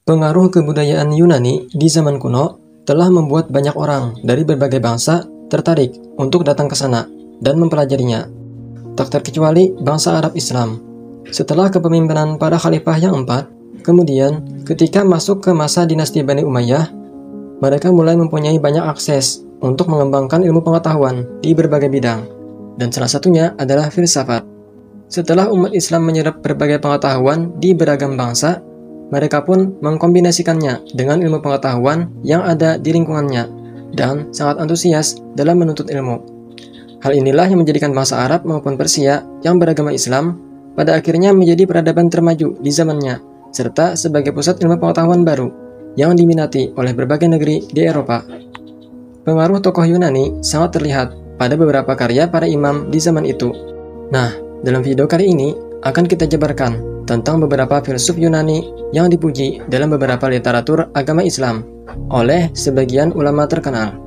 Pengaruh kebudayaan Yunani di zaman kuno telah membuat banyak orang dari berbagai bangsa tertarik untuk datang ke sana dan mempelajarinya. Tak terkecuali bangsa Arab Islam. Setelah kepemimpinan para khalifah yang empat, kemudian ketika masuk ke masa dinasti Bani Umayyah, mereka mulai mempunyai banyak akses untuk mengembangkan ilmu pengetahuan di berbagai bidang, dan salah satunya adalah filsafat. Setelah umat Islam menyerap berbagai pengetahuan di beragam bangsa, mereka pun mengkombinasikannya dengan ilmu pengetahuan yang ada di lingkungannya dan sangat antusias dalam menuntut ilmu. Hal inilah yang menjadikan bangsa Arab maupun Persia yang beragama Islam pada akhirnya menjadi peradaban termaju di zamannya, serta sebagai pusat ilmu pengetahuan baru yang diminati oleh berbagai negeri di Eropa. Pengaruh tokoh Yunani sangat terlihat pada beberapa karya para imam di zaman itu. Nah, dalam video kali ini akan kita jabarkan tentang beberapa filsuf Yunani yang dipuji dalam beberapa literatur agama Islam oleh sebagian ulama terkenal.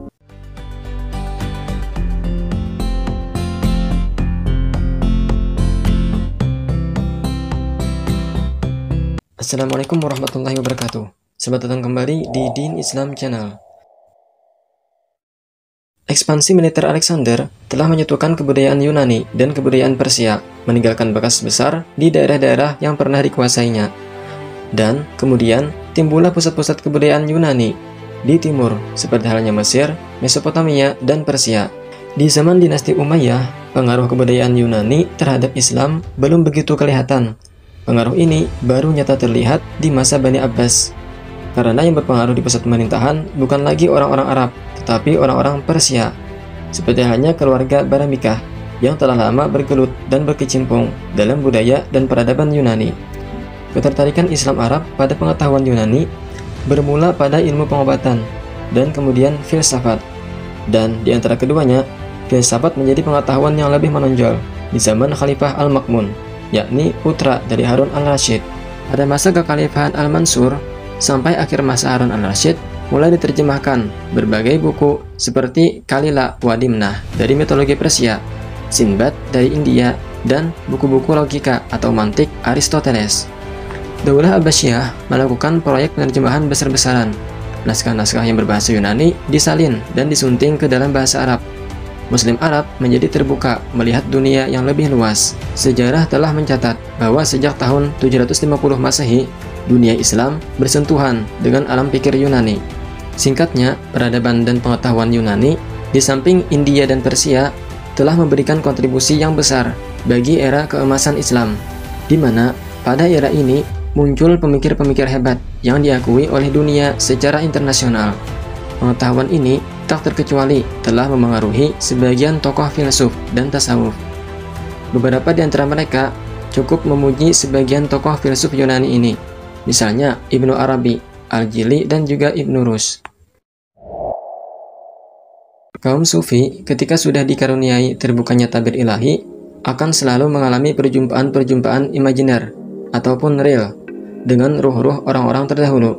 Assalamualaikum warahmatullahi wabarakatuh. Selamat datang kembali di Din Islam Channel. Ekspansi militer Alexander telah menyatukan kebudayaan Yunani dan kebudayaan Persia, meninggalkan bekas besar di daerah-daerah yang pernah dikuasainya. Dan kemudian timbullah pusat-pusat kebudayaan Yunani di timur, seperti halnya Mesir, Mesopotamia, dan Persia. Di zaman dinasti Umayyah, pengaruh kebudayaan Yunani terhadap Islam belum begitu kelihatan. Pengaruh ini baru nyata terlihat di masa Bani Abbas, karena yang berpengaruh di pusat pemerintahan bukan lagi orang-orang Arab, tetapi orang-orang Persia, seperti halnya keluarga Baramikah yang telah lama bergelut dan berkecimpung dalam budaya dan peradaban Yunani. Ketertarikan Islam Arab pada pengetahuan Yunani bermula pada ilmu pengobatan dan kemudian filsafat, dan di antara keduanya, filsafat menjadi pengetahuan yang lebih menonjol di zaman Khalifah Al-Ma'mun, yakni putra dari Harun al-Rashid. Pada masa kekhalifahan Al-Mansur sampai akhir masa Harun al-Rashid, mulai diterjemahkan berbagai buku seperti Kalila wa Dimnah dari mitologi Persia, Sinbad dari India, dan buku-buku logika atau mantik Aristoteles. Daulah Abbasiyah melakukan proyek penerjemahan besar-besaran. Naskah-naskah yang berbahasa Yunani disalin dan disunting ke dalam bahasa Arab. Muslim Arab menjadi terbuka melihat dunia yang lebih luas. Sejarah telah mencatat bahwa sejak tahun 750 Masehi, dunia Islam bersentuhan dengan alam pikir Yunani. Singkatnya, peradaban dan pengetahuan Yunani, di samping India dan Persia, telah memberikan kontribusi yang besar bagi era keemasan Islam, di mana pada era ini muncul pemikir-pemikir hebat yang diakui oleh dunia secara internasional. Pengetahuan ini tak terkecuali telah memengaruhi sebagian tokoh filsuf dan tasawuf. Beberapa di antara mereka cukup memuji sebagian tokoh filsuf Yunani ini, misalnya Ibnu Arabi, Al-Jili, dan juga Ibnu Rus. Kaum Sufi ketika sudah dikaruniai terbukanya tabir ilahi akan selalu mengalami perjumpaan-perjumpaan imajiner ataupun real dengan ruh-ruh orang-orang terdahulu.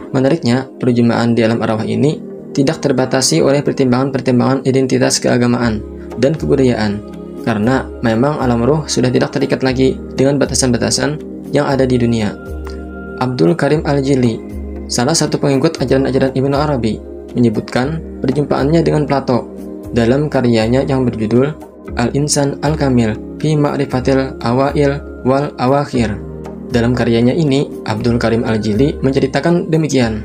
Menariknya, perjumpaan di alam arwah ini tidak terbatasi oleh pertimbangan-pertimbangan identitas keagamaan dan kebudayaan, karena memang alam ruh sudah tidak terikat lagi dengan batasan-batasan yang ada di dunia. Abdul Karim Al-Jili, salah satu pengikut ajaran-ajaran Ibnu Arabi, menyebutkan perjumpaannya dengan Plato dalam karyanya yang berjudul Al-Insan Al-Kamil fi Ma'rifatil Awail wal Awakhir. Dalam karyanya ini, Abdul Karim Al-Jili menceritakan demikian.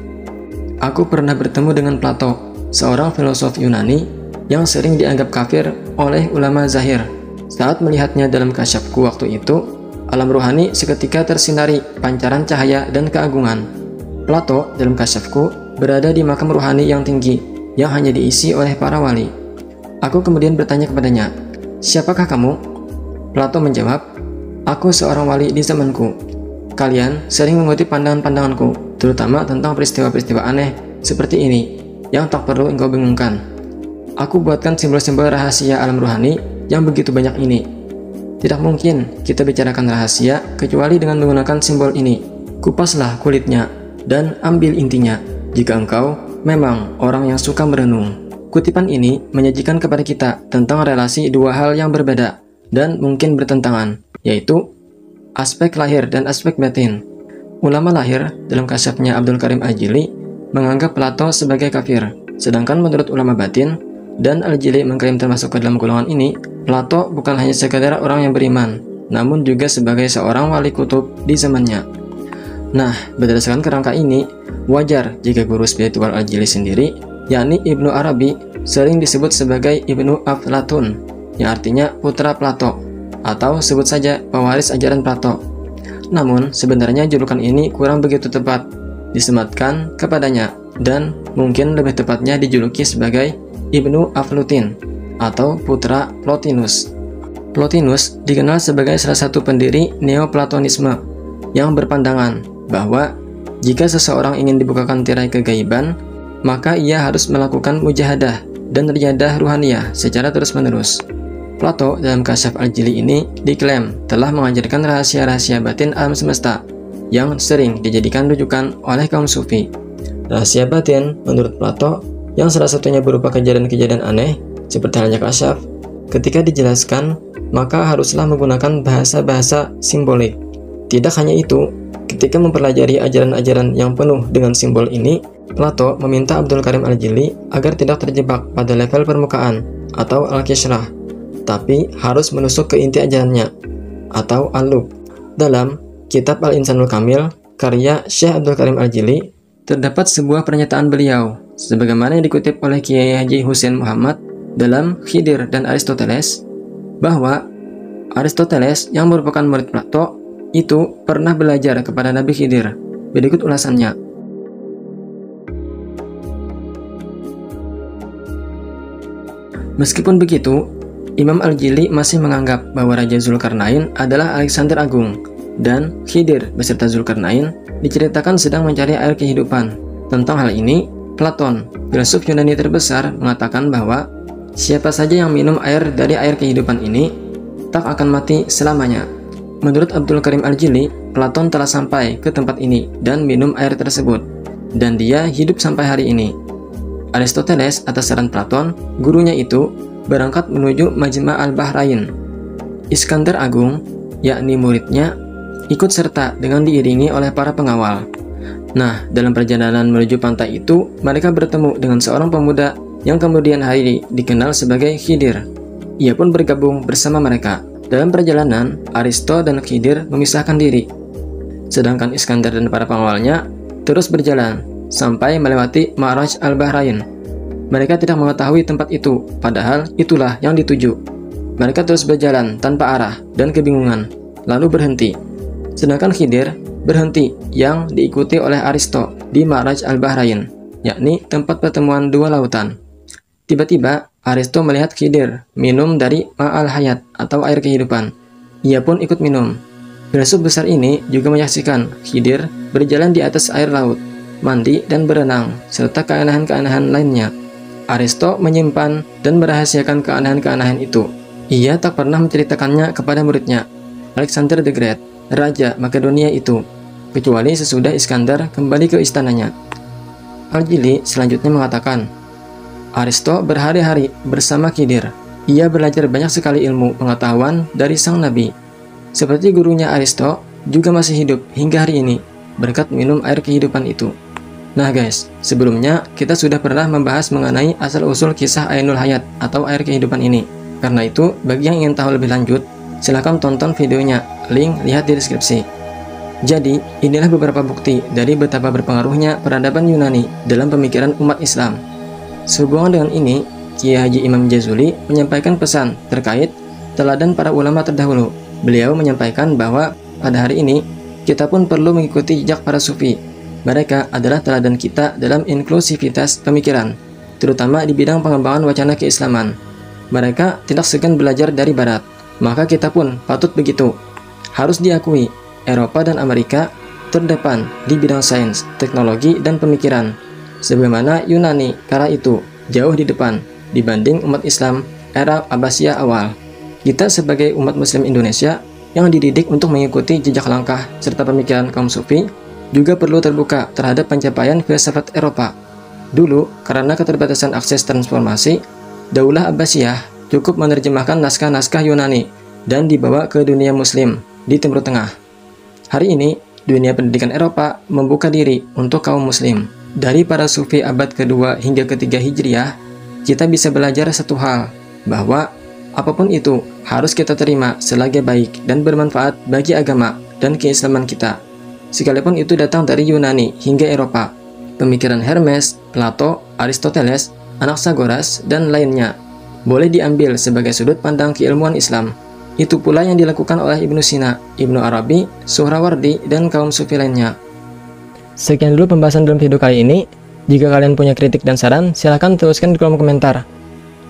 Aku pernah bertemu dengan Plato, seorang filosof Yunani yang sering dianggap kafir oleh ulama Zahir. Saat melihatnya dalam kasyafku waktu itu, alam rohani seketika tersinari pancaran cahaya dan keagungan. Plato dalam kasyafku berada di makam rohani yang tinggi, yang hanya diisi oleh para wali. Aku kemudian bertanya kepadanya, "Siapakah kamu?" Plato menjawab, "Aku seorang wali di zamanku. Kalian sering mengutip pandangan-pandanganku, terutama tentang peristiwa-peristiwa aneh seperti ini, yang tak perlu engkau bingungkan. Aku buatkan simbol-simbol rahasia alam rohani yang begitu banyak ini. Tidak mungkin kita bicarakan rahasia kecuali dengan menggunakan simbol ini. Kupaslah kulitnya dan ambil intinya, jika engkau memang orang yang suka merenung." Kutipan ini menyajikan kepada kita tentang relasi dua hal yang berbeda dan mungkin bertentangan, yaitu aspek lahir dan aspek batin. Ulama lahir dalam kasyafnya Abdul Karim Al-Jili menganggap Plato sebagai kafir, sedangkan menurut ulama batin, dan Al-Jili mengklaim termasuk ke dalam golongan ini, Plato bukan hanya sekadar orang yang beriman, namun juga sebagai seorang wali kutub di zamannya. Nah, berdasarkan kerangka ini, wajar jika guru spiritual Al-Jili sendiri, yakni Ibnu Arabi, sering disebut sebagai Ibnu Aflatun, yang artinya putra Plato, atau sebut saja pewaris ajaran Plato. Namun, sebenarnya julukan ini kurang begitu tepat disematkan kepadanya, dan mungkin lebih tepatnya dijuluki sebagai Ibnu Aflutin, atau putra Plotinus. Plotinus dikenal sebagai salah satu pendiri Neoplatonisme, yang berpandangan bahwa jika seseorang ingin dibukakan tirai kegaiban, maka ia harus melakukan mujahadah dan riyadah ruhaniyah secara terus-menerus. Plato dalam Kasyaf Al-Jili ini diklaim telah mengajarkan rahasia-rahasia batin alam semesta yang sering dijadikan rujukan oleh kaum sufi. Rahasia batin menurut Plato yang salah satunya berupa kejadian-kejadian aneh seperti halnya kasyaf, ketika dijelaskan maka haruslah menggunakan bahasa-bahasa simbolik. Tidak hanya itu, ketika mempelajari ajaran-ajaran yang penuh dengan simbol ini, Plato meminta Abdul Karim Al-Jili agar tidak terjebak pada level permukaan atau al-kishrah, tapi harus menusuk ke inti ajarannya, atau al-lub. Dalam kitab Al-Insanul Kamil, karya Syekh Abdul Karim Al-Jili, terdapat sebuah pernyataan beliau, sebagaimana yang dikutip oleh Kiai Haji Husein Muhammad dalam Khidir dan Aristoteles, bahwa Aristoteles yang merupakan murid Plato itu pernah belajar kepada Nabi Khidir. Berikut ulasannya. Meskipun begitu, Imam Al-Jili masih menganggap bahwa Raja Zulkarnain adalah Alexander Agung, dan Khidir beserta Zulkarnain diceritakan sedang mencari air kehidupan. Tentang hal ini, Platon, filsuf Yunani terbesar, mengatakan bahwa siapa saja yang minum air dari air kehidupan ini tak akan mati selamanya. Menurut Abdul Karim Al-Jili, Platon telah sampai ke tempat ini dan minum air tersebut, dan dia hidup sampai hari ini. Aristoteles atas saran Platon, gurunya itu, berangkat menuju Majma' al-Bahrain. Iskandar Agung, yakni muridnya, ikut serta dengan diiringi oleh para pengawal. Nah, dalam perjalanan menuju pantai itu, mereka bertemu dengan seorang pemuda yang kemudian hari dikenal sebagai Khidir. Ia pun bergabung bersama mereka. Dalam perjalanan, Aristo dan Khidir memisahkan diri. Sedangkan Iskandar dan para pengawalnya terus berjalan sampai melewati Ma'raj al-Bahrain. Mereka tidak mengetahui tempat itu, padahal itulah yang dituju. Mereka terus berjalan tanpa arah dan kebingungan, lalu berhenti. Sedangkan Khidir berhenti yang diikuti oleh Aristo di Ma'raj al-Bahrain, yakni tempat pertemuan dua lautan. Tiba-tiba, Aristo melihat Khidir minum dari Ma'al Hayat atau air kehidupan. Ia pun ikut minum. Filsuf besar ini juga menyaksikan Khidir berjalan di atas air laut, mandi dan berenang, serta keanehan-keanehan lainnya. Aristo menyimpan dan merahasiakan keanehan-keanehan itu. Ia tak pernah menceritakannya kepada muridnya, Alexander the Great, Raja Makedonia itu, kecuali sesudah Iskandar kembali ke istananya. Al-Jili selanjutnya mengatakan, Aristo berhari-hari bersama Khidir. Ia belajar banyak sekali ilmu pengetahuan dari sang nabi. Seperti gurunya Aristo juga masih hidup hingga hari ini berkat minum air kehidupan itu. Nah guys, sebelumnya kita sudah pernah membahas mengenai asal-usul kisah Ainul Hayat atau air kehidupan ini. Karena itu, bagi yang ingin tahu lebih lanjut, silahkan tonton videonya, link lihat di deskripsi. Jadi, inilah beberapa bukti dari betapa berpengaruhnya peradaban Yunani dalam pemikiran umat Islam. Sehubungan dengan ini, Kiai Haji Imam Jazuli menyampaikan pesan terkait teladan para ulama terdahulu. Beliau menyampaikan bahwa pada hari ini, kita pun perlu mengikuti jejak para sufi. Mereka adalah teladan kita dalam inklusivitas pemikiran, terutama di bidang pengembangan wacana keislaman. Mereka tidak segan belajar dari barat, maka kita pun patut begitu. Harus diakui, Eropa dan Amerika terdepan di bidang sains, teknologi, dan pemikiran, sebagaimana Yunani kala itu jauh di depan dibanding umat Islam era Abbasiyah awal. Kita sebagai umat muslim Indonesia yang dididik untuk mengikuti jejak langkah serta pemikiran kaum sufi juga perlu terbuka terhadap pencapaian filsafat Eropa. Dulu, karena keterbatasan akses transformasi, Daulah Abbasiyah cukup menerjemahkan naskah-naskah Yunani dan dibawa ke dunia muslim di Timur Tengah. Hari ini, dunia pendidikan Eropa membuka diri untuk kaum muslim. Dari para sufi abad kedua hingga ketiga Hijriah, kita bisa belajar satu hal, bahwa apapun itu harus kita terima selagi baik dan bermanfaat bagi agama dan keislaman kita. Sekalipun itu datang dari Yunani hingga Eropa, pemikiran Hermes, Plato, Aristoteles, Anaxagoras, dan lainnya boleh diambil sebagai sudut pandang keilmuan Islam. Itu pula yang dilakukan oleh Ibnu Sina, Ibnu Arabi, Suhrawardi, dan kaum sufi lainnya. Sekian dulu pembahasan dalam video kali ini. Jika kalian punya kritik dan saran, silahkan tuliskan di kolom komentar.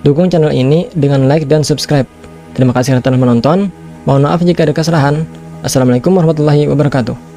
Dukung channel ini dengan like dan subscribe. Terima kasih telah menonton. Mohon maaf jika ada kesalahan. Assalamualaikum warahmatullahi wabarakatuh.